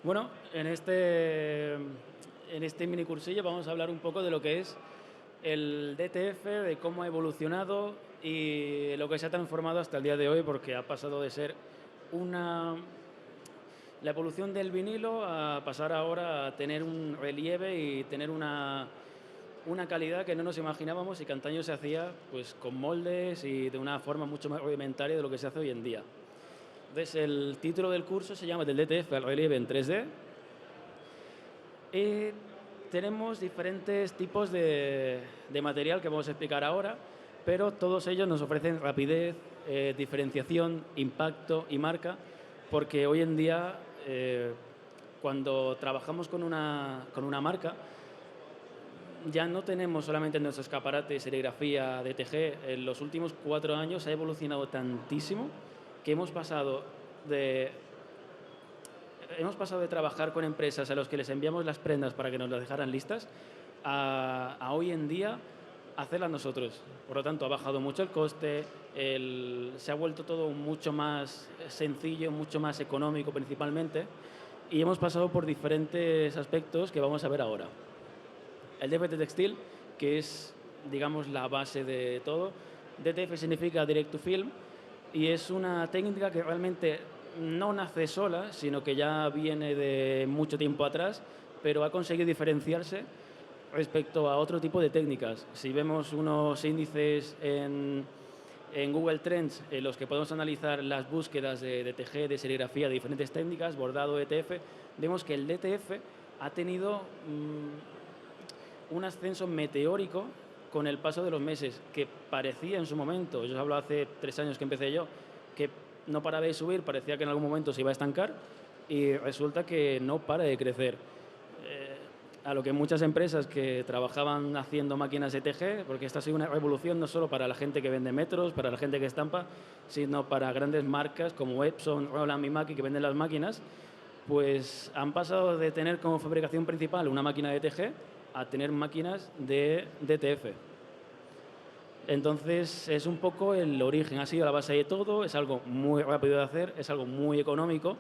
Bueno, en este mini cursillo vamos a hablar un poco de lo que es el DTF, de cómo ha evolucionado y lo que se ha transformado hasta el día de hoy, porque ha pasado de ser una la evolución del vinilo a pasar ahora a tener un relieve y tener una calidad que no nos imaginábamos y que antaño se hacía pues con moldes y de una forma mucho más rudimentaria de lo que se hace hoy en día. Entonces, el título del curso se llama Del DTF al relieve en 3D. Y tenemos diferentes tipos de material que vamos a explicar ahora, pero todos ellos nos ofrecen rapidez, diferenciación, impacto y marca, porque hoy en día, cuando trabajamos con una marca, ya no tenemos solamente en nuestro escaparate serigrafía DTG. En los últimos 4 años ha evolucionado tantísimo que de hemos pasado de trabajar con empresas a los que les enviamos las prendas para que nos las dejaran listas a hoy en día hacerlas nosotros. Por lo tanto, ha bajado mucho el coste, se ha vuelto todo mucho más sencillo, mucho más económico principalmente, y hemos pasado por diferentes aspectos que vamos a ver ahora. El DTF textil, que es, digamos, la base de todo. DTF significa Direct to Film y es una técnica que realmente no nace sola, sino que ya viene de mucho tiempo atrás, pero ha conseguido diferenciarse respecto a otro tipo de técnicas. Si vemos unos índices en Google Trends en los que podemos analizar las búsquedas de DTG, de serigrafía, de diferentes técnicas, bordado, DTF, vemos que el DTF ha tenido un ascenso meteórico con el paso de los meses, que parecía en su momento, yo os hablo hace 3 años que empecé yo, que no paraba de subir, parecía que en algún momento se iba a estancar y resulta que no para de crecer. A lo que muchas empresas que trabajaban haciendo máquinas ETG, porque esta ha sido una revolución no solo para la gente que vende metros, para la gente que estampa, sino para grandes marcas como Epson, Roland, Mimaki, que venden las máquinas, pues han pasado de tener como fabricación principal una máquina de ETG a tener máquinas de DTF. Entonces, es un poco el origen, ha sido la base de todo, es algo muy rápido de hacer, es algo muy económico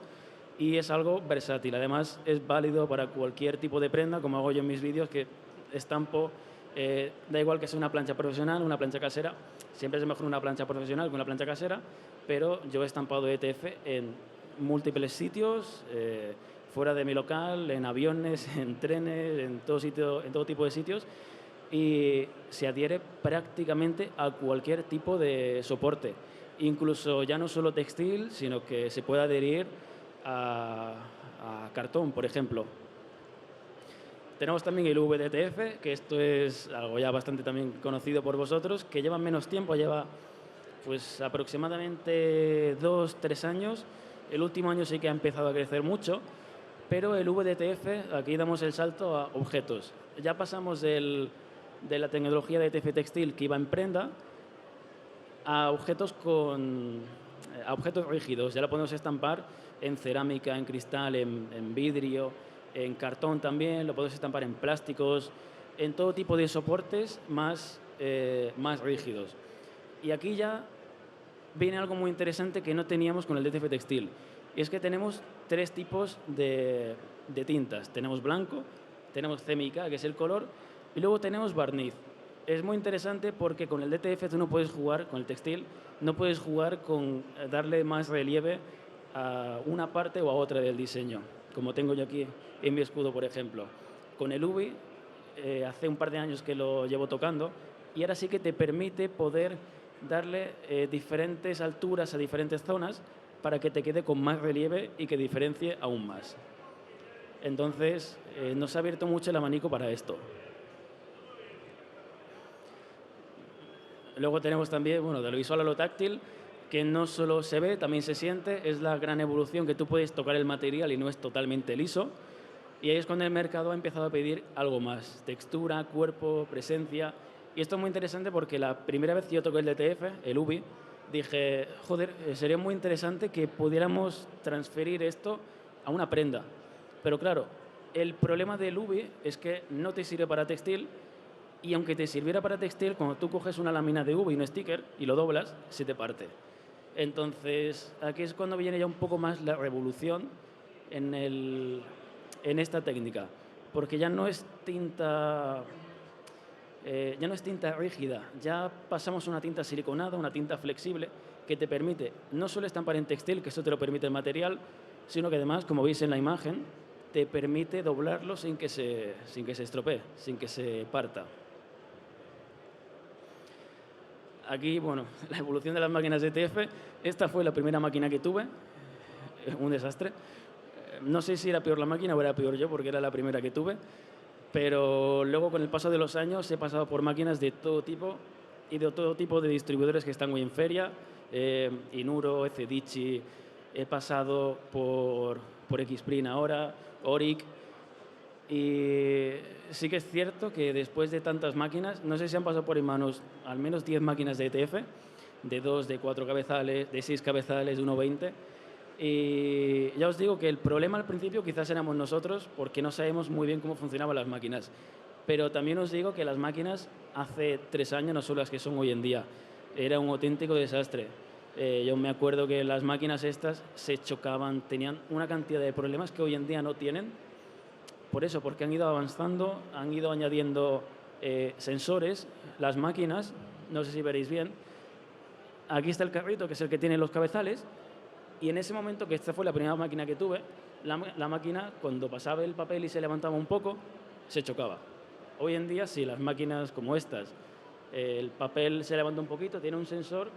y es algo versátil. Además, es válido para cualquier tipo de prenda, como hago yo en mis vídeos, que estampo, da igual que sea una plancha profesional, una plancha casera, siempre es mejor una plancha profesional que una plancha casera, pero yo he estampado ETF en múltiples sitios, fuera de mi local, en aviones, en trenes, en todo tipo de sitios, y se adhiere prácticamente a cualquier tipo de soporte, incluso ya no solo textil, sino que se puede adherir a cartón, por ejemplo. Tenemos también el VDTF, que esto es algo ya bastante también conocido por vosotros, que lleva menos tiempo, lleva pues aproximadamente 2-3 años. El último año sí que ha empezado a crecer mucho, pero el VDTF, aquí damos el salto a objetos. Ya pasamos de la tecnología de DTF textil que iba en prenda a objetos rígidos. Ya lo podemos estampar en cerámica, en cristal, en vidrio, en cartón también, lo podemos estampar en plásticos, en todo tipo de soportes más rígidos. Y aquí ya viene algo muy interesante que no teníamos con el DTF textil. Y es que tenemos 3 tipos de tintas. Tenemos blanco, tenemos CMYK, que es el color, y luego tenemos barniz. Es muy interesante porque con el DTF tú no puedes jugar, con el textil, no puedes jugar con darle más relieve a una parte o a otra del diseño, como tengo yo aquí en mi escudo, por ejemplo. Con el UV, hace un par de años que lo llevo tocando, y ahora sí que te permite poder darle diferentes alturas a diferentes zonas para que te quede con más relieve y que diferencie aún más. Entonces, nos ha abierto mucho el abanico para esto. Luego tenemos también, bueno, de lo visual a lo táctil, que no solo se ve, también se siente. Es la gran evolución que tú puedes tocar el material y no es totalmente liso. Y ahí es cuando el mercado ha empezado a pedir algo más. Textura, cuerpo, presencia. Y esto es muy interesante porque la primera vez que yo toqué el DTF, el UBI, dije, joder, sería muy interesante que pudiéramos transferir esto a una prenda. Pero claro, el problema del UBI es que no te sirve para textil, y aunque te sirviera para textil, cuando tú coges una lámina de UV y un sticker y lo doblas, se te parte. Entonces, aquí es cuando viene ya un poco más la revolución en esta técnica, porque ya no es tinta rígida, ya pasamos a una tinta siliconada, una tinta flexible, que te permite no solo estampar en textil, que eso te lo permite el material, sino que además, como veis en la imagen, te permite doblarlo sin que se estropee, sin que se parta. Aquí, bueno, la evolución de las máquinas de ETF. Esta fue la primera máquina que tuve, un desastre. No sé si era peor la máquina o era peor yo, porque era la primera que tuve, pero luego con el paso de los años he pasado por máquinas de todo tipo y de todo tipo de distribuidores que están hoy en feria, Inuro, Ecedici, he pasado por Xprint ahora, Oric, y sí que es cierto que después de tantas máquinas, no sé si han pasado por mis manos al menos 10 máquinas de ETF, de 2, de 4 cabezales, de 6 cabezales, de 1,20. Y ya os digo que el problema al principio quizás éramos nosotros porque no sabemos muy bien cómo funcionaban las máquinas. Pero también os digo que las máquinas hace 3 años no son las que son hoy en día. Era un auténtico desastre. Yo me acuerdo que las máquinas estas se chocaban, tenían una cantidad de problemas que hoy en día no tienen. Por eso, porque han ido avanzando, han ido añadiendo sensores, las máquinas, no sé si veréis bien. Aquí está el carrito, que es el que tiene los cabezales, y en ese momento, que esta fue la primera máquina que tuve, la máquina, cuando pasaba el papel y se levantaba un poco, se chocaba. Hoy en día, sí, las máquinas como estas, el papel se levanta un poquito, tiene un sensor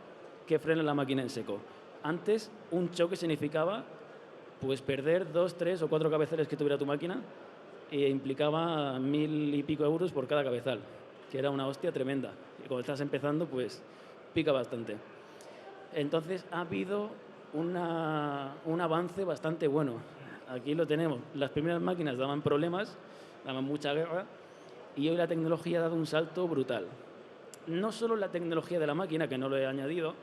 que frena la máquina en seco. Antes, un choque significaba pues perder 2, 3 o 4 cabezales que tuviera tu máquina, e implicaba 1.000 y pico euros por cada cabezal, que era una hostia tremenda. Y cuando estás empezando, pues pica bastante. Entonces ha habido un avance bastante bueno. Aquí lo tenemos. Las primeras máquinas daban problemas, daban mucha guerra, y hoy la tecnología ha dado un salto brutal. No solo la tecnología de la máquina, que no lo he añadido,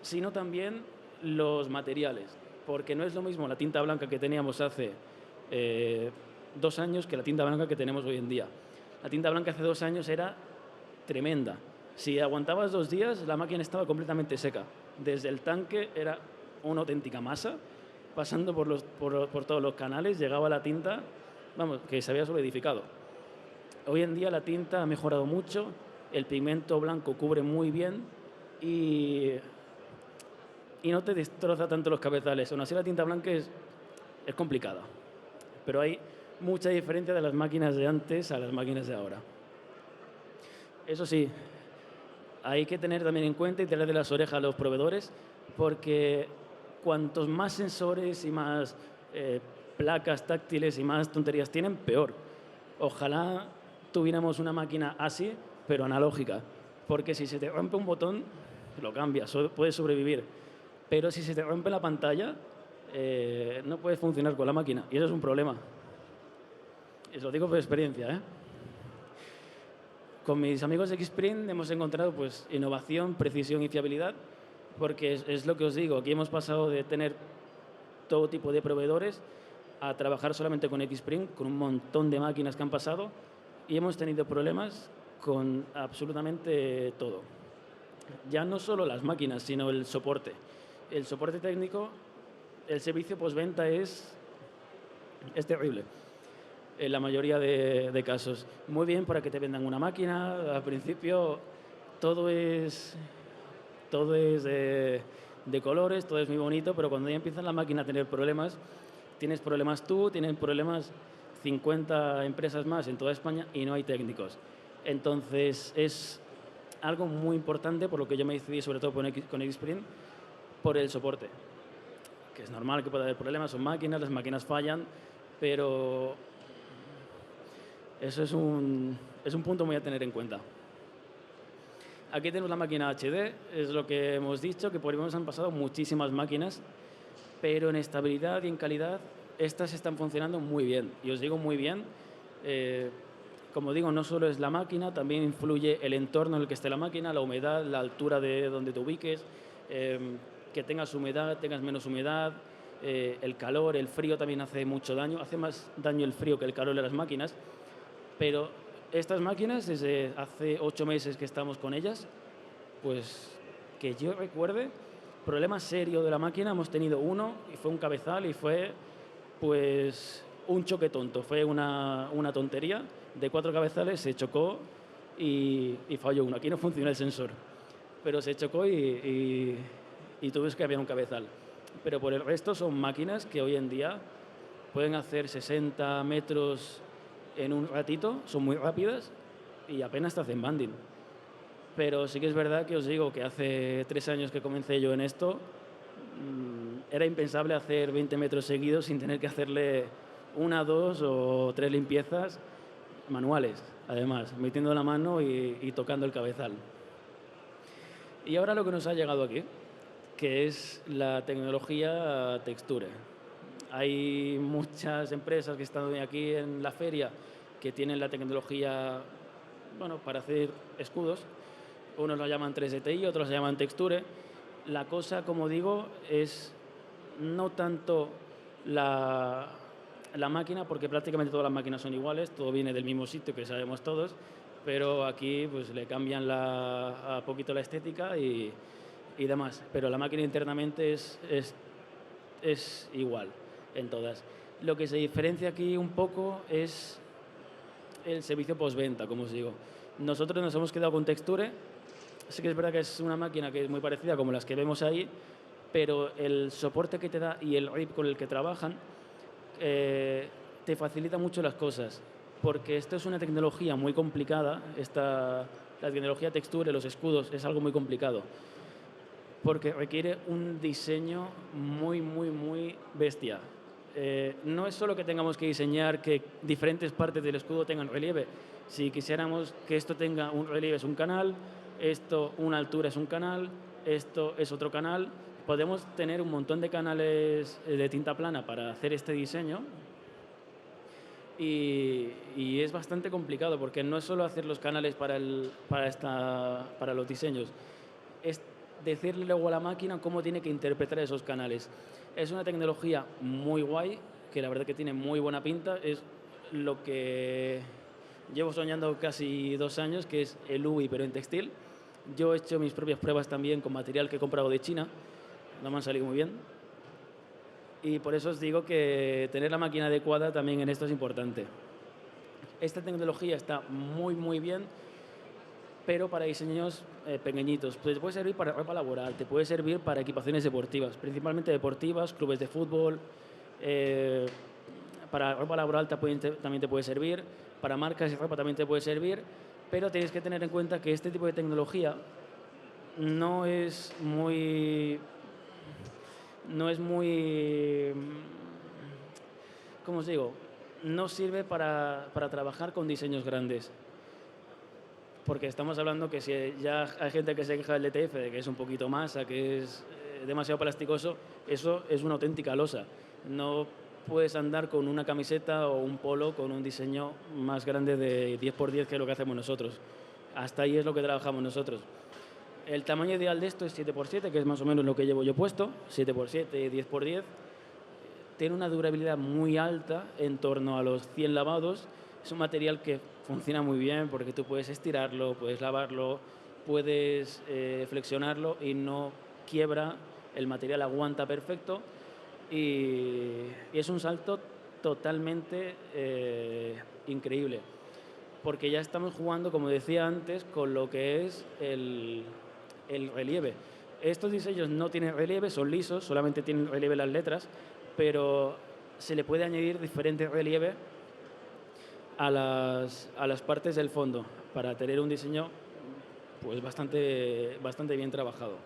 sino también los materiales, porque no es lo mismo la tinta blanca que teníamos hace 2 años que la tinta blanca que tenemos hoy en día. La tinta blanca hace 2 años era tremenda. Si aguantabas 2 días, la máquina estaba completamente seca. Desde el tanque era una auténtica masa, pasando por todos los canales, llegaba la tinta, vamos, que se había solidificado. Hoy en día la tinta ha mejorado mucho, el pigmento blanco cubre muy bien y no te destroza tanto los cabezales. Aún así la tinta blanca es complicada, pero hay mucha diferencia de las máquinas de antes a las máquinas de ahora. Eso sí, hay que tener también en cuenta y tener de las orejas a los proveedores, porque cuantos más sensores y más placas táctiles y más tonterías tienen, peor. Ojalá tuviéramos una máquina así, pero analógica, porque si se te rompe un botón, lo cambias, puedes sobrevivir. Pero si se te rompe la pantalla, no puedes funcionar con la máquina, y eso es un problema. Y os lo digo por experiencia, ¿eh? Con mis amigos de Xprint hemos encontrado pues, innovación, precisión y fiabilidad, porque es lo que os digo, aquí hemos pasado de tener todo tipo de proveedores a trabajar solamente con Xprint, con un montón de máquinas que han pasado, y hemos tenido problemas con absolutamente todo. Ya no solo las máquinas, sino el soporte. El soporte técnico, el servicio postventa es terrible en la mayoría de casos. Muy bien para que te vendan una máquina, al principio todo es de colores, todo es muy bonito, pero cuando ya empieza la máquina a tener problemas, tienes problemas tú, tienen problemas 50 empresas más en toda España y no hay técnicos. Entonces es algo muy importante, por lo que yo me decidí sobre todo con Xprint, por el soporte. Que es normal que pueda haber problemas, son máquinas, las máquinas fallan, pero eso es un punto muy a tener en cuenta. Aquí tenemos la máquina HD, es lo que hemos dicho, que por ahí han pasado muchísimas máquinas, pero en estabilidad y en calidad estas están funcionando muy bien. Y os digo muy bien, como digo, no solo es la máquina, también influye el entorno en el que esté la máquina, la humedad, la altura de donde te ubiques, que tengas humedad, tengas menos humedad, el calor, el frío también hace mucho daño, hace más daño el frío que el calor de las máquinas, pero estas máquinas, desde hace 8 meses que estamos con ellas, pues que yo recuerde, problema serio de la máquina hemos tenido uno y fue un cabezal y fue Pues un choque tonto, fue una tontería, de 4 cabezales se chocó y falló uno. Aquí no funciona el sensor, pero se chocó y tú ves que había un cabezal. Pero por el resto son máquinas que hoy en día pueden hacer 60 metros en un ratito, son muy rápidas y apenas te hacen banding. Pero sí que es verdad que os digo que hace 3 años que comencé yo en esto, era impensable hacer 20 metros seguidos sin tener que hacerle 1, 2 o 3 limpiezas manuales, además, metiendo la mano y tocando el cabezal. Y ahora lo que nos ha llegado aquí, que es la tecnología Texture. Hay muchas empresas que están aquí en la feria que tienen la tecnología, bueno, para hacer escudos. Unos lo llaman 3D TI, otros lo llaman Texture. La cosa, como digo, es no tanto la máquina, porque prácticamente todas las máquinas son iguales, todo viene del mismo sitio que sabemos todos, pero aquí pues le cambian a poquito la estética y demás. Pero la máquina internamente es igual en todas. Lo que se diferencia aquí un poco es el servicio postventa, como os digo. Nosotros nos hemos quedado con Texture. Sí que es verdad que es una máquina que es muy parecida como las que vemos ahí, pero el soporte que te da y el RIP con el que trabajan te facilita mucho las cosas, porque esto es una tecnología muy complicada. La tecnología Texture, los escudos, es algo muy complicado, porque requiere un diseño muy, muy, muy bestia. No es solo que tengamos que diseñar que diferentes partes del escudo tengan relieve. Si quisiéramos que esto tenga un relieve es un canal, esto una altura es un canal, esto es otro canal. Podemos tener un montón de canales de tinta plana para hacer este diseño y es bastante complicado porque no es solo hacer los canales para los diseños, es decirle luego a la máquina cómo tiene que interpretar esos canales. Es una tecnología muy guay, que la verdad que tiene muy buena pinta. Es lo que llevo soñando casi 2 años, que es el UI, pero en textil. Yo he hecho mis propias pruebas también con material que he comprado de China, no me han salido muy bien. Y por eso os digo que tener la máquina adecuada también en esto es importante. Esta tecnología está muy, muy bien, pero para diseños pequeñitos. Pues te puede servir para ropa laboral, te puede servir para equipaciones deportivas, principalmente deportivas, clubes de fútbol. Para ropa laboral también te puede servir, para marcas de ropa también te puede servir, pero tienes que tener en cuenta que este tipo de tecnología no es muy, ¿cómo os digo? No sirve para trabajar con diseños grandes. Porque estamos hablando que si ya hay gente que se queja del DTF, de que es un poquito masa, que es demasiado plasticoso, eso es una auténtica losa. No puedes andar con una camiseta o un polo con un diseño más grande de 10×10 que es lo que hacemos nosotros. Hasta ahí es lo que trabajamos nosotros. El tamaño ideal de esto es 7×7, que es más o menos lo que llevo yo puesto, 7×7, 10×10. Tiene una durabilidad muy alta, en torno a los 100 lavados. Es un material que funciona muy bien porque tú puedes estirarlo, puedes lavarlo, puedes flexionarlo y no quiebra, el material aguanta perfecto y es un salto totalmente increíble, porque ya estamos jugando, como decía antes, con lo que es el relieve. Estos diseños no tienen relieve, son lisos, solamente tienen relieve las letras, pero se le puede añadir diferente relieve a las partes del fondo para tener un diseño pues bastante bien trabajado.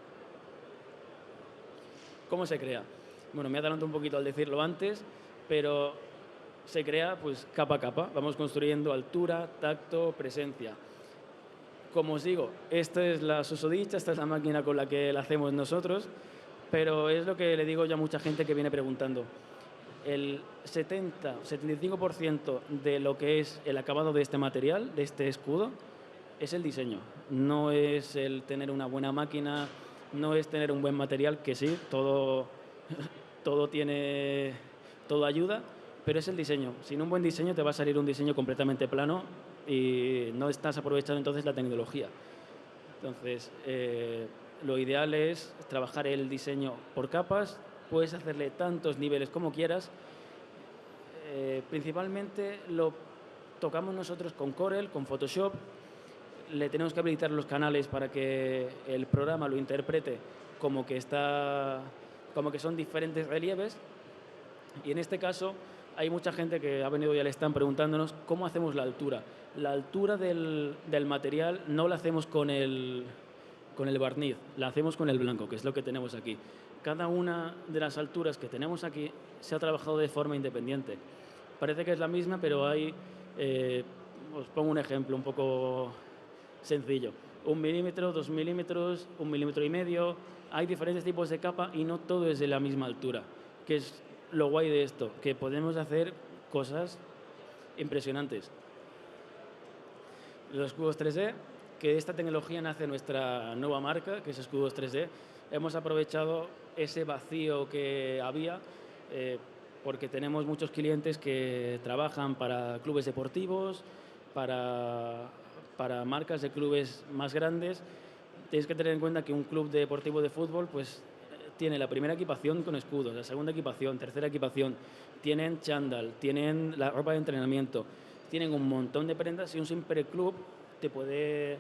¿Cómo se crea? Bueno, me adelanto un poquito al decirlo antes, pero se crea pues capa a capa. Vamos construyendo altura, tacto, presencia. Como os digo, esta es la susodicha, esta es la máquina con la que la hacemos nosotros, pero es lo que le digo yo a mucha gente que viene preguntando. El 75% de lo que es el acabado de este material, de este escudo, es el diseño. No es el tener una buena máquina, no es tener un buen material, que sí, todo ayuda, pero es el diseño. Sin un buen diseño te va a salir un diseño completamente plano y no estás aprovechando entonces la tecnología. Entonces, lo ideal es trabajar el diseño por capas. Puedes hacerle tantos niveles como quieras Principalmente lo tocamos nosotros con Corel, con Photoshop. Le tenemos que habilitar los canales para que el programa lo interprete como que son diferentes relieves. Y en este caso hay mucha gente que ha venido y le están preguntándonos cómo hacemos la altura. La altura del material no la hacemos con el barniz, la hacemos con el blanco, que es lo que tenemos aquí. Cada una de las alturas que tenemos aquí se ha trabajado de forma independiente. Parece que es la misma, pero hay, os pongo un ejemplo un poco sencillo. 1 milímetro, 2 milímetros, 1,5 milímetros. Hay diferentes tipos de capa y no todo es de la misma altura, que es lo guay de esto, que podemos hacer cosas impresionantes. Los escudos 3D, que esta tecnología nace nuestra nueva marca, que es Escudos 3D. Hemos aprovechado ese vacío que había, porque tenemos muchos clientes que trabajan para clubes deportivos, para marcas de clubes más grandes. Tienes que tener en cuenta que un club deportivo de fútbol pues, tiene la primera equipación con escudos, la segunda equipación, tercera equipación, tienen chándal, tienen la ropa de entrenamiento, tienen un montón de prendas y un simple club te puede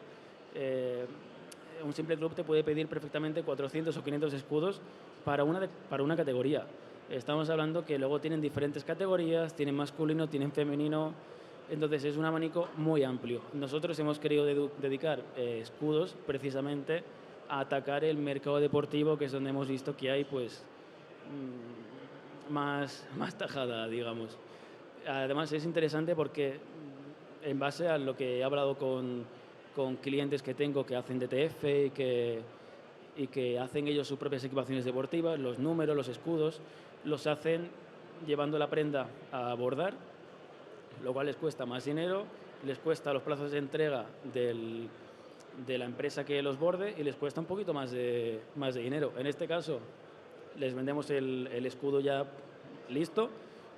pedir perfectamente 400 o 500 escudos para una categoría. Estamos hablando que luego tienen diferentes categorías, tienen masculino, tienen femenino, entonces es un abanico muy amplio. Nosotros hemos querido dedicar escudos precisamente a atacar el mercado deportivo, que es donde hemos visto que hay pues más tajada, digamos. Además es interesante porque en base a lo que he hablado con clientes que tengo que hacen DTF y que hacen ellos sus propias equipaciones deportivas, los números, los escudos, los hacen llevando la prenda a bordar, lo cual les cuesta más dinero, les cuesta los plazos de entrega de la empresa que los borde y les cuesta un poquito más de dinero. En este caso, les vendemos el escudo ya listo,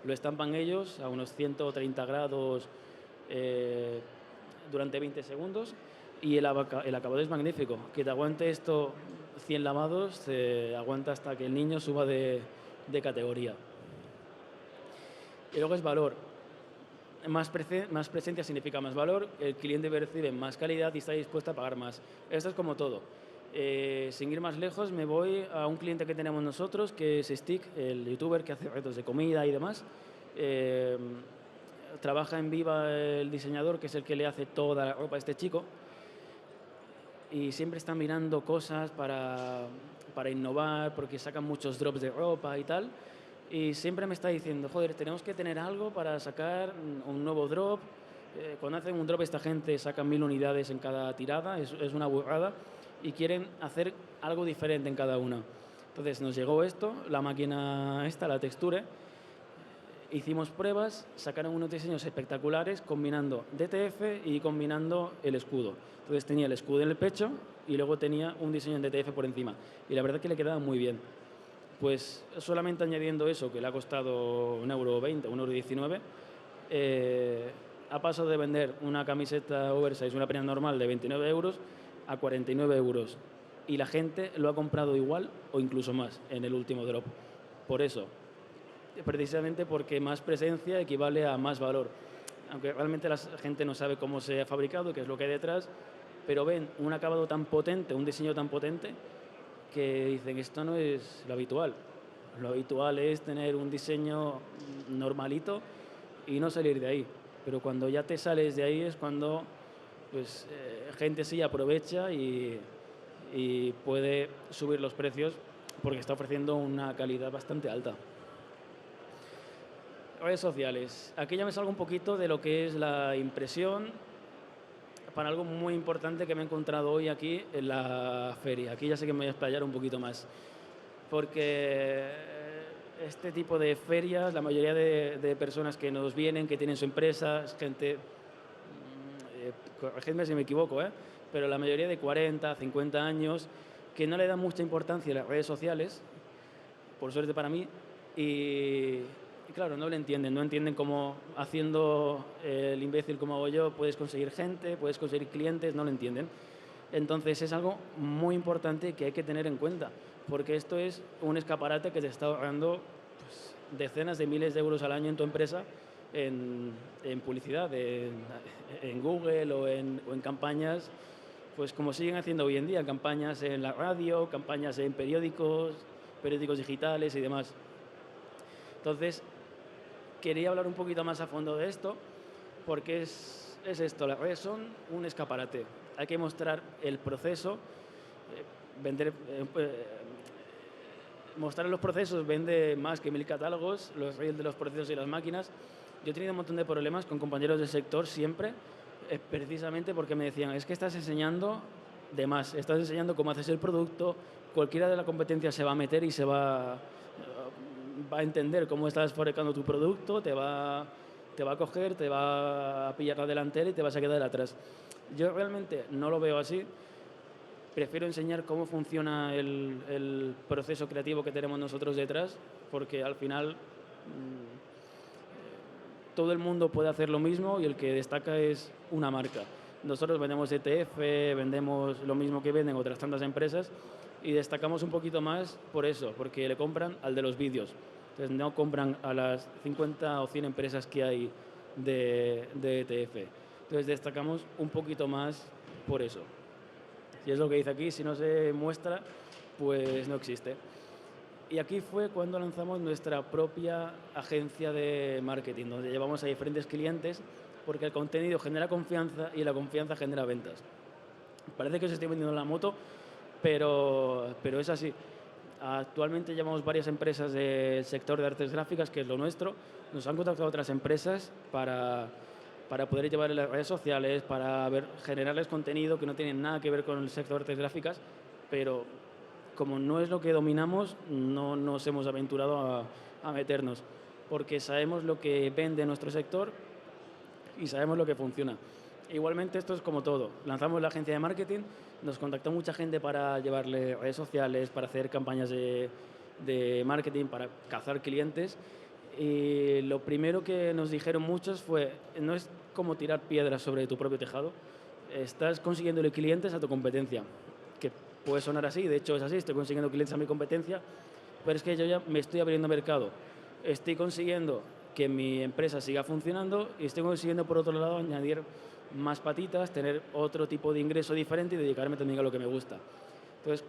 lo estampan ellos a unos 130 grados durante 20 segundos y el acabado es magnífico. Que te aguante esto 100 lavados, aguanta hasta que el niño suba de categoría. Y luego es valor. Más presencia significa más valor, el cliente percibe más calidad y está dispuesto a pagar más. Esto es como todo. Sin ir más lejos, me voy a un cliente que tenemos nosotros, que es Stick, el youtuber que hace retos de comida y demás. Trabaja en Viva el diseñador, que es el que le hace toda la ropa a este chico. Y siempre está mirando cosas para innovar, porque sacan muchos drops de ropa y tal. Y siempre me está diciendo, joder, tenemos que tener algo para sacar un nuevo drop. Cuando hacen un drop esta gente saca 1000 unidades en cada tirada, es una burrada, y quieren hacer algo diferente en cada una. Entonces nos llegó esto, la máquina esta, la Texture, hicimos pruebas, sacaron unos diseños espectaculares combinando DTF y combinando el escudo. Entonces tenía el escudo en el pecho y luego tenía un diseño en DTF por encima. Y la verdad que le quedaba muy bien. Pues solamente añadiendo eso, que le ha costado 1,20 €, 1,19 €, ha pasado de vender una camiseta oversize, una prenda normal de 29 € a 49 €. Y la gente lo ha comprado igual o incluso más en el último drop. Por eso, precisamente porque más presencia equivale a más valor. Aunque realmente la gente no sabe cómo se ha fabricado, qué es lo que hay detrás, pero ven un acabado tan potente, un diseño tan potente, que dicen, esto no es lo habitual. Lo habitual es tener un diseño normalito y no salir de ahí. Pero cuando ya te sales de ahí es cuando pues, gente sí aprovecha y puede subir los precios porque está ofreciendo una calidad bastante alta. Redes sociales. Aquí ya me salgo un poquito de lo que es la impresión para algo muy importante que me he encontrado hoy aquí en la feria. Aquí ya sé que me voy a explayar un poquito más, porque este tipo de ferias, la mayoría de personas que nos vienen, que tienen su empresa, es gente, corregidme si me equivoco, pero la mayoría de 40, 50 años, que no le dan mucha importancia a las redes sociales, por suerte para mí, y claro, no entienden cómo haciendo el imbécil como hago yo puedes conseguir gente, puedes conseguir clientes, no lo entienden. Entonces es algo muy importante que hay que tener en cuenta, porque esto es un escaparate que te está ahorrando pues, decenas de miles de euros al año en tu empresa en publicidad, en Google o en campañas, pues como siguen haciendo hoy en día, campañas en la radio, campañas en periódicos digitales y demás. Entonces, quería hablar un poquito más a fondo de esto, porque es esto, las redes son un escaparate. Hay que mostrar el proceso, mostrar los procesos vende más que 1000 catálogos, los reyes de los procesos y las máquinas. Yo he tenido un montón de problemas con compañeros del sector siempre, precisamente porque me decían, es que estás enseñando de más, estás enseñando cómo haces el producto, cualquiera de la competencia se va a meter y va a entender cómo estás fabricando tu producto, te va a coger, te va a pillar la delantera y te vas a quedar atrás. Yo realmente no lo veo así. Prefiero enseñar cómo funciona el proceso creativo que tenemos nosotros detrás, porque al final todo el mundo puede hacer lo mismo y el que destaca es una marca. Nosotros vendemos ETF, vendemos lo mismo que venden otras tantas empresas y destacamos un poquito más por eso, porque le compran al de los vídeos. Entonces no compran a las 50 o 100 empresas que hay de ETF. Entonces destacamos un poquito más por eso. Si es lo que dice aquí, si no se muestra, pues no existe. Y aquí fue cuando lanzamos nuestra propia agencia de marketing, donde llevamos a diferentes clientes, porque el contenido genera confianza y la confianza genera ventas. Parece que os estoy vendiendo la moto, pero es así. Actualmente llevamos varias empresas del sector de artes gráficas, que es lo nuestro. Nos han contactado otras empresas para poder llevar en las redes sociales, para generarles contenido que no tiene nada que ver con el sector de artes gráficas, pero como no es lo que dominamos, no nos hemos aventurado a meternos, porque sabemos lo que vende nuestro sector y sabemos lo que funciona. Igualmente esto es como todo. Lanzamos la agencia de marketing, nos contactó mucha gente para llevarle redes sociales, para hacer campañas de marketing, para cazar clientes. Y lo primero que nos dijeron muchos fue, no es como tirar piedras sobre tu propio tejado, estás consiguiéndole clientes a tu competencia, que puede sonar así, de hecho es así, estoy consiguiendo clientes a mi competencia, pero es que yo ya me estoy abriendo mercado, estoy consiguiendo que mi empresa siga funcionando y estoy consiguiendo por otro lado añadir más patitas, tener otro tipo de ingreso diferente y dedicarme también a lo que me gusta. Entonces,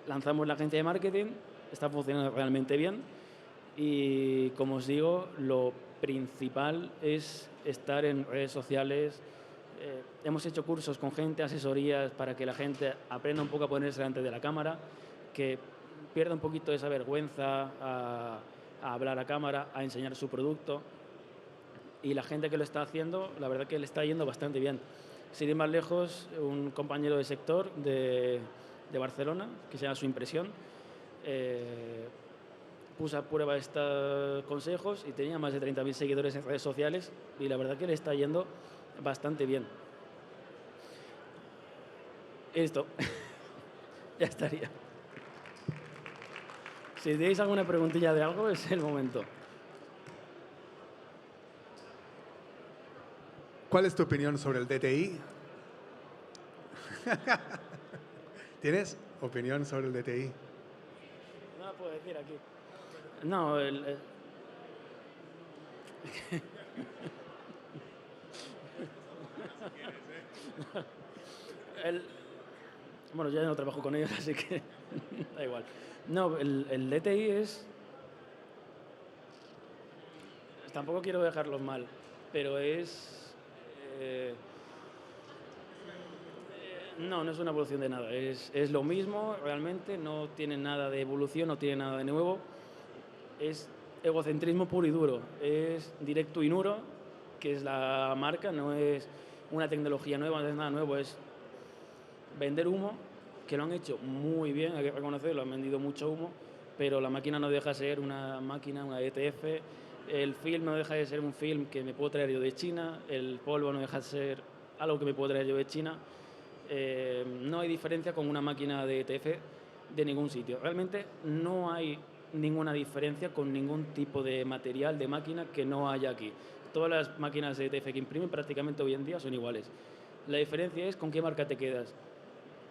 lanzamos la agencia de marketing, está funcionando realmente bien. Y como os digo, lo principal es estar en redes sociales. Hemos hecho cursos con gente, asesorías para que la gente aprenda un poco a ponerse delante de la cámara, que pierda un poquito esa vergüenza a hablar a cámara, a enseñar su producto. Y la gente que lo está haciendo, la verdad que le está yendo bastante bien. Sin ir más lejos, un compañero de sector de Barcelona, que se llama Su Impresión, puse a prueba estos consejos y tenía más de 30.000 seguidores en redes sociales y la verdad que le está yendo bastante bien. Y listo. Ya estaría. Si tenéis alguna preguntilla de algo, es el momento. ¿Cuál es tu opinión sobre el DTI? ¿Tienes opinión sobre el DTI? No la puedo decir aquí. No, bueno, ya no trabajo con ellos, así que da igual. No, el DTI es... Tampoco quiero dejarlos mal, pero es... no es una evolución de nada. Es lo mismo, realmente, no tiene nada de evolución, no tiene nada de nuevo. Es egocentrismo puro y duro. Es Directo Inuro, que es la marca, no es una tecnología nueva, no es nada nuevo, es vender humo, que lo han hecho muy bien, hay que reconocerlo, han vendido mucho humo, pero la máquina no deja de ser una máquina, una ETF, el film no deja de ser un film que me puedo traer yo de China, el polvo no deja de ser algo que me puedo traer yo de China. No hay diferencia con una máquina de ETF de ningún sitio. Realmente no hay ninguna diferencia con ningún tipo de material, de máquina que no haya aquí. Todas las máquinas de ETF que imprimen prácticamente hoy en día son iguales. La diferencia es con qué marca te quedas.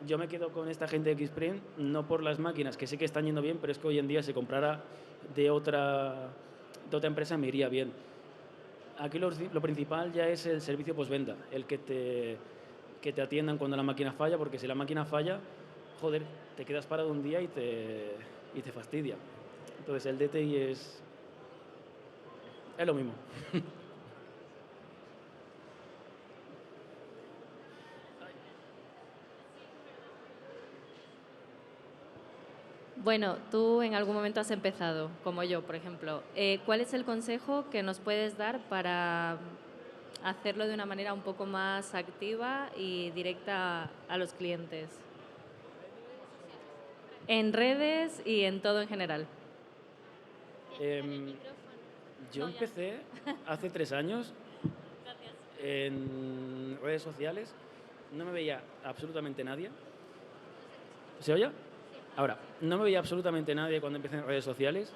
Yo me quedo con esta gente de Xprint no por las máquinas, que sí que están yendo bien, pero es que hoy en día si comprara de otra empresa me iría bien. Aquí lo principal ya es el servicio postventa, el que te atiendan cuando la máquina falla, porque si la máquina falla, joder, te quedas parado un día y te fastidia. Entonces el DTI es lo mismo. Bueno, tú en algún momento has empezado, como yo, por ejemplo. ¿Cuál es el consejo que nos puedes dar para hacerlo de una manera un poco más activa y directa a los clientes? En redes y en todo en general. Yo empecé hace 3 años en redes sociales, no me veía absolutamente nadie. ¿Se oye? Ahora, no me veía absolutamente nadie cuando empecé en redes sociales,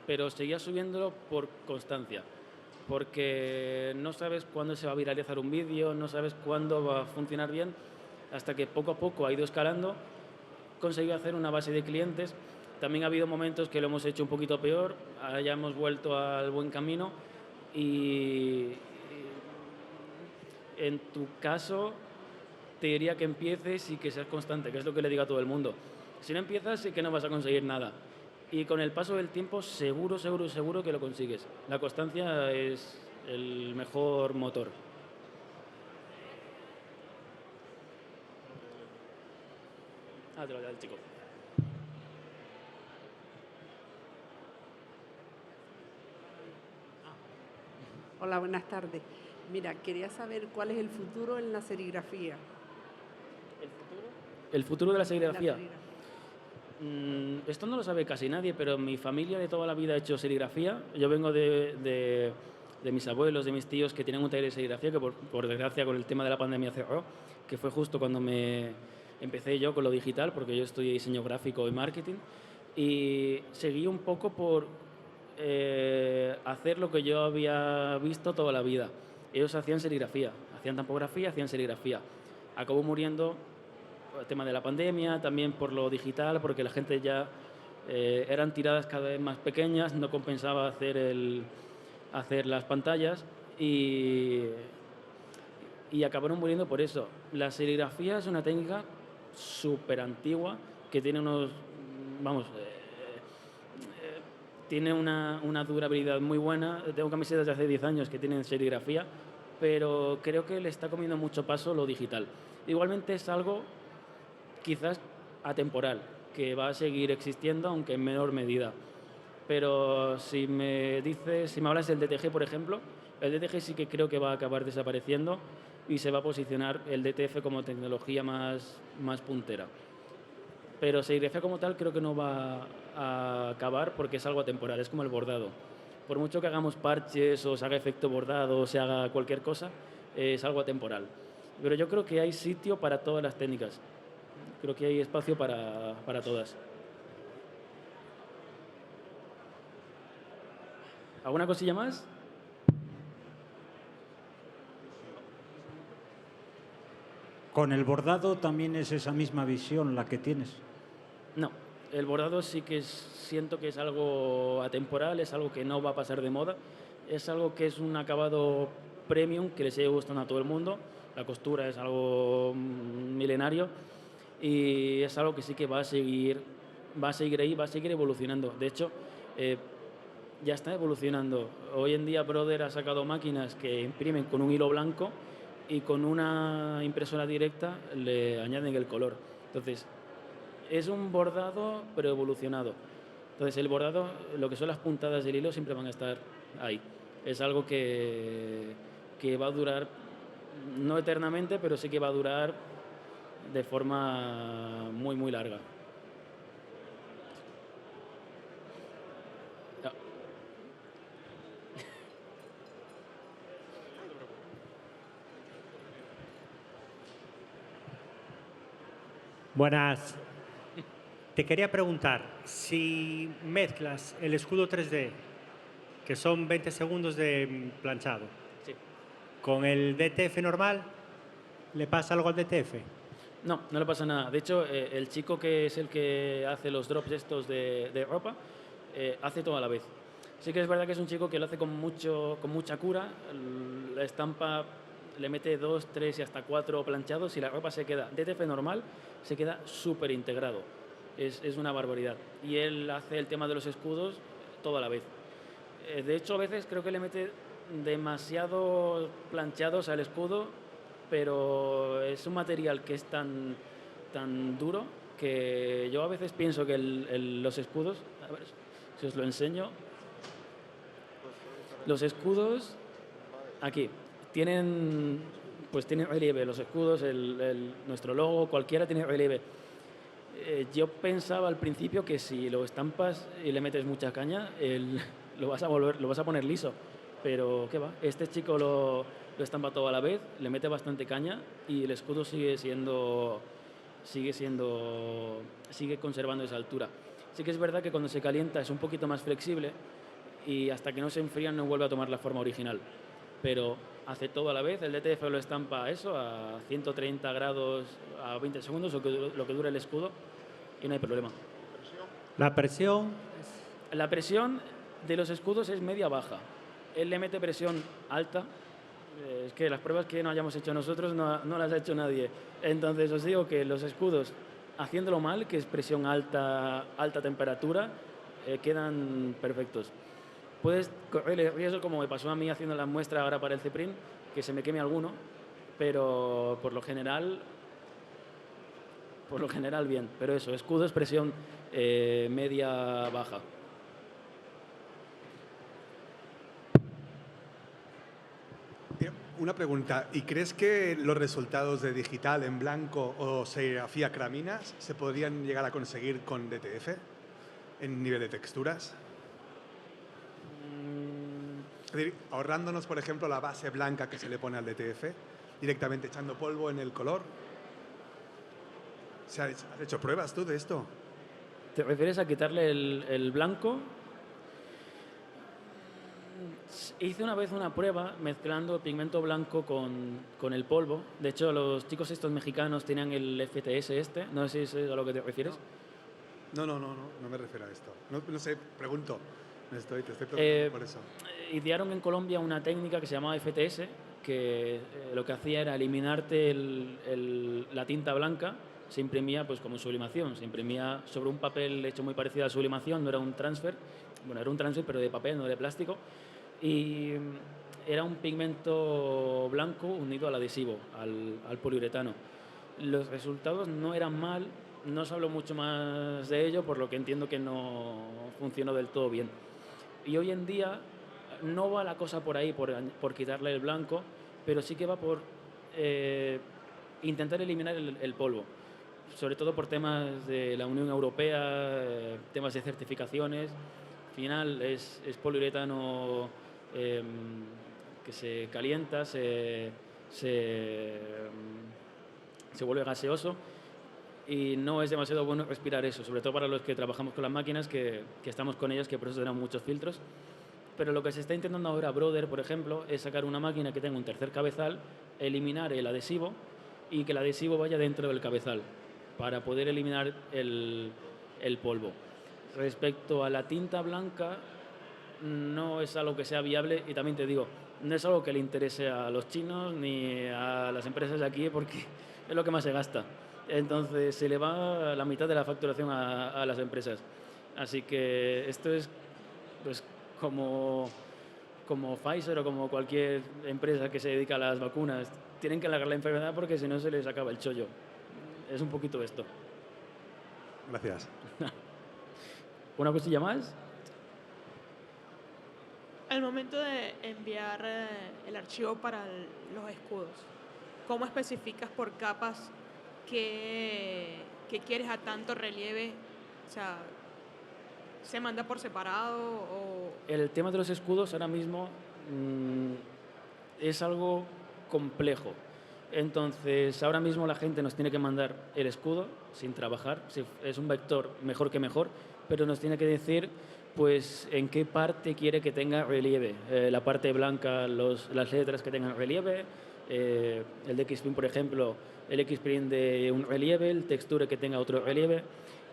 pero seguía subiéndolo por constancia, porque no sabes cuándo se va a viralizar un vídeo, no sabes cuándo va a funcionar bien, hasta que poco a poco ha ido escalando, conseguí hacer una base de clientes. También ha habido momentos que lo hemos hecho un poquito peor, ahora ya hemos vuelto al buen camino y en tu caso te diría que empieces y que seas constante, que es lo que le digo a todo el mundo. Si no empiezas, sí que no vas a conseguir nada. Y con el paso del tiempo, seguro, seguro, seguro que lo consigues. La constancia es el mejor motor. Te lo da el chico. Hola, buenas tardes. Mira, quería saber cuál es el futuro en la serigrafía. ¿El futuro? El futuro de la serigrafía. Esto no lo sabe casi nadie, pero mi familia de toda la vida ha hecho serigrafía. Yo vengo de mis abuelos, de mis tíos que tienen un taller de serigrafía que por desgracia con el tema de la pandemia cerró, que fue justo cuando me empecé yo con lo digital, porque yo estudié diseño gráfico y marketing, y seguí un poco por hacer lo que yo había visto toda la vida. Ellos hacían serigrafía, hacían tampografía, hacían serigrafía. Acabó muriendo por el tema de la pandemia, también por lo digital, porque la gente ya eran tiradas cada vez más pequeñas, no compensaba hacer las pantallas y acabaron muriendo por eso. La serigrafía es una técnica súper antigua que tiene tiene una durabilidad muy buena. Tengo camisetas de hace 10 años que tienen serigrafía, pero creo que le está comiendo mucho paso lo digital. Igualmente es algo quizás atemporal, que va a seguir existiendo, aunque en menor medida. Pero si me hablas del DTG, por ejemplo, el DTG sí que creo que va a acabar desapareciendo y se va a posicionar el DTF como tecnología más puntera. Pero serigrafía como tal creo que no va a acabar porque es algo atemporal, es como el bordado. Por mucho que hagamos parches o se haga efecto bordado o se haga cualquier cosa, es algo atemporal. Pero yo creo que hay sitio para todas las técnicas. Creo que hay espacio para todas. ¿Alguna cosilla más? ¿Con el bordado también es esa misma visión la que tienes? No, el bordado sí que siento que es algo atemporal, es algo que no va a pasar de moda, es algo que es un acabado premium que le sigue gustando a todo el mundo, la costura es algo milenario y es algo que sí que va a seguir ahí, va a seguir evolucionando. De hecho, ya está evolucionando. Hoy en día Brother ha sacado máquinas que imprimen con un hilo blanco y con una impresora directa le añaden el color. Entonces, es un bordado pero evolucionado. Entonces, el bordado, lo que son las puntadas del hilo siempre van a estar ahí. Es algo que va a durar, no eternamente, pero sí que va a durar de forma muy, muy larga. Buenas. Te quería preguntar, si mezclas el escudo 3D, que son 20 segundos de planchado, Sí. con el DTF normal, ¿le pasa algo al DTF? No, no le pasa nada. De hecho, el chico que es el que hace los drops estos de ropa, hace todo a la vez. Sí que es verdad que es un chico que lo hace con mucha cura, la estampa le mete 2, 3 y hasta 4 planchados y la ropa se queda, DTF normal, se queda súper integrado. Es una barbaridad. Y él hace el tema de los escudos todo a la vez. De hecho, a veces creo que le mete demasiado planchados al escudo, pero es un material que es tan duro que yo a veces pienso que los escudos, a ver si os lo enseño, los escudos aquí tienen relieve, los escudos, nuestro logo, cualquiera tiene relieve. Yo pensaba al principio que si lo estampas y le metes mucha caña, lo vas a poner liso, pero qué va, este chico lo estampa todo a la vez, le mete bastante caña y el escudo sigue conservando esa altura. Sí que es verdad que cuando se calienta es un poquito más flexible y hasta que no se enfría no vuelve a tomar la forma original, pero hace todo a la vez. El DTF lo estampa a 130 grados a 20 segundos, lo que dura el escudo, y no hay problema. La presión. La presión de los escudos es media-baja. Él le mete presión alta. Es que las pruebas que no hayamos hecho nosotros no las ha hecho nadie. Entonces os digo que los escudos, haciéndolo mal, que es presión alta temperatura, quedan perfectos. Puedes correr el riesgo, como me pasó a mí haciendo la muestra ahora para el Ceprin, que se me queme alguno, pero por lo general bien. Pero eso, escudos, presión media-baja. Una pregunta, ¿y crees que los resultados de digital en blanco o serigrafía craminas se podrían llegar a conseguir con DTF en nivel de texturas? Es decir, ahorrándonos, por ejemplo, la base blanca que se le pone al DTF, directamente echando polvo en el color. ¿Has hecho pruebas tú de esto? ¿Te refieres a quitarle el blanco? Hice una vez una prueba mezclando pigmento blanco con el polvo. De hecho, los chicos estos mexicanos tenían el FTS no sé si es a lo que te refieres. No me refiero a esto. No sé, pregunto. Te estoy preguntando por eso. Idearon en Colombia una técnica que se llamaba FTS, que lo que hacía era eliminarte la tinta blanca, se imprimía pues como sublimación, se imprimía sobre un papel hecho muy parecido a la sublimación, no era un transfer, bueno, era un transfer pero de papel, no de plástico, y era un pigmento blanco unido al adhesivo, al poliuretano. Los resultados no eran mal, no se habló mucho más de ello, por lo que entiendo que no funcionó del todo bien. Y hoy en día no va la cosa por ahí, por quitarle el blanco, pero sí que va por intentar eliminar el polvo, sobre todo por temas de la Unión Europea, temas de certificaciones. Al final es poliuretano que se calienta, se vuelve gaseoso y no es demasiado bueno respirar eso, sobre todo para los que trabajamos con las máquinas, que estamos con ellas, que por eso tenemos muchos filtros. Pero lo que se está intentando ahora, Brother, por ejemplo, es sacar una máquina que tenga un tercer cabezal, eliminar el adhesivo y que el adhesivo vaya dentro del cabezal para poder eliminar el polvo. Respecto a la tinta blanca, no es algo que sea viable y también te digo, no es algo que le interese a los chinos ni a las empresas de aquí porque es lo que más se gasta. Entonces se le va la mitad de la facturación a las empresas. Así que esto es pues, como Pfizer o como cualquier empresa que se dedica a las vacunas. Tienen que alargar la enfermedad porque si no se les acaba el chollo. Es un poquito esto. Gracias. ¿Una cosilla más? Al momento de enviar el archivo para los escudos, ¿cómo especificas por capas qué quieres a tanto relieve? O sea, ¿se manda por separado o...? El tema de los escudos ahora mismo es algo complejo. Entonces, ahora mismo la gente nos tiene que mandar el escudo sin trabajar. Si es un vector, mejor que mejor, pero nos tiene que decir pues en qué parte quiere que tenga relieve. La parte blanca, las letras que tengan relieve, el de Xprint, por ejemplo, el Xprint de un relieve, el texture que tenga otro relieve,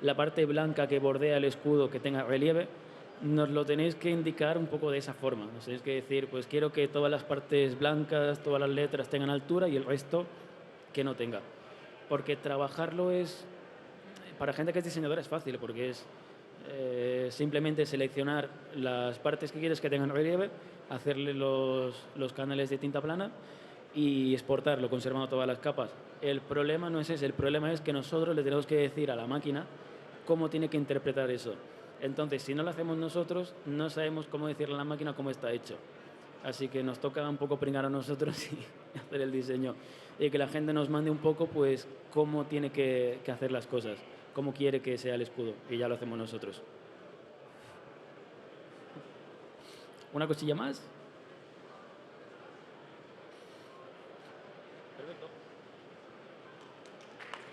la parte blanca que bordea el escudo que tenga relieve, nos lo tenéis que indicar un poco de esa forma. Nos tenéis que decir, pues quiero que todas las partes blancas, todas las letras tengan altura y el resto que no tenga. Porque trabajarlo es, para gente que es diseñadora es fácil, porque es simplemente seleccionar las partes que quieres que tengan relieve, hacerle los canales de tinta plana y exportarlo, conservando todas las capas. El problema no es ese, el problema es que nosotros le tenemos que decir a la máquina cómo tiene que interpretar eso. Entonces, si no lo hacemos nosotros, no sabemos cómo decirle a la máquina cómo está hecho. Así que nos toca un poco pringar a nosotros y hacer el diseño. Y que la gente nos mande un poco, pues, cómo tiene que hacer las cosas, cómo quiere que sea el escudo. Y ya lo hacemos nosotros. ¿Una cosilla más?